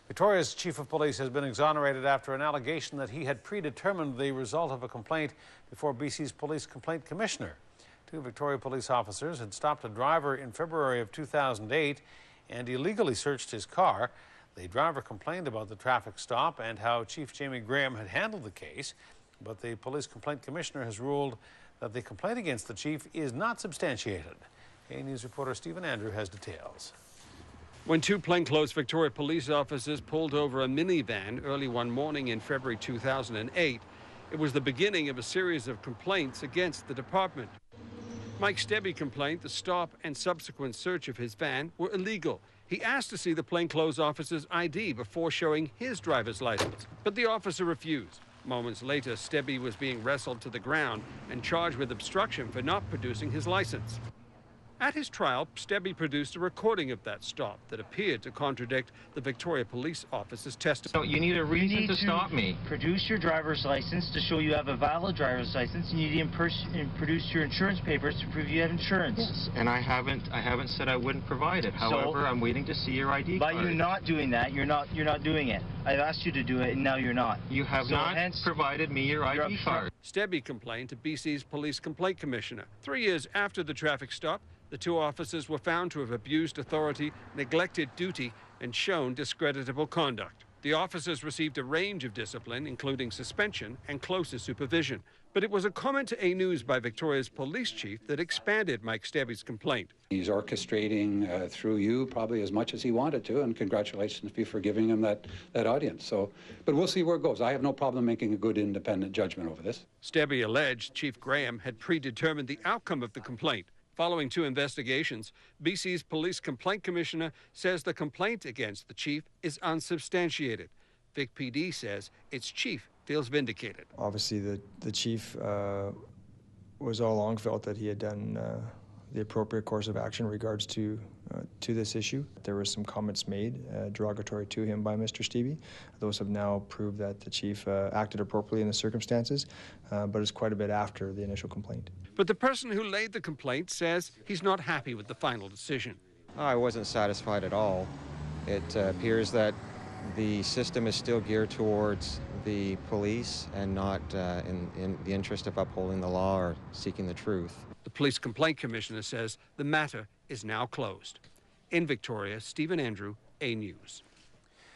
Victoria's chief of police has been exonerated after an allegation that he had predetermined the result of a complaint before BC's police complaint commissioner. Two Victoria police officers had stopped a driver in February of 2008 and illegally searched his car. The driver complained about the traffic stop and how Chief Jamie Graham had handled the case, but the police complaint commissioner has ruled that the complaint against the chief is not substantiated. A News reporter Stephen Andrew has details. When two plainclothes Victoria police officers pulled over a minivan early one morning in February 2008, it was the beginning of a series of complaints against the department. Mike Stebih complained the stop and subsequent search of his van were illegal. He asked to see the plainclothes officer's ID before showing his driver's license, but the officer refused. Moments later, Stebih was being wrestled to the ground and charged with obstruction for not producing his license. At his trial, Stebih produced a recording of that stop that appeared to contradict the Victoria police officer's testimony. So you need a reason to stop me. Produce your driver's license to show you have a valid driver's license, and you need to produce your insurance papers to prove you have insurance. Yes, and I haven't said I wouldn't provide it. However, I'm waiting to see your ID card. By you not doing that, you're not doing it. I've asked you to do it, and now you're not. You have not provided me your ID card. Stebih complained to BC's police complaint commissioner. 3 years after the traffic stop, the two officers were found to have abused authority, neglected duty, and shown discreditable conduct. The officers received a range of discipline, including suspension and closer supervision. But it was a comment to A News by Victoria's police chief that expanded Mike Stebih's complaint. He's orchestrating through you probably as much as he wanted to, and congratulations to you for giving him that audience. But we'll see where it goes. I have no problem making a good independent judgment over this. Stebih alleged Chief Graham had predetermined the outcome of the complaint. Following two investigations, BC's police complaint commissioner says the complaint against the chief is unsubstantiated. Vic PD says its chief feels vindicated. Obviously, the chief was all along felt that he had done the appropriate course of action in regards to this issue. There were some comments made derogatory to him by Mr. Stebih. Those have now proved that the chief acted appropriately in the circumstances, but it's quite a bit after the initial complaint. But the person who laid the complaint says he's not happy with the final decision. I wasn't satisfied at all. It appears that the system is still geared towards the police and not in the interest of upholding the law or seeking the truth. The police complaint commissioner says the matter is now closed. In Victoria, Stephen Andrew, A News.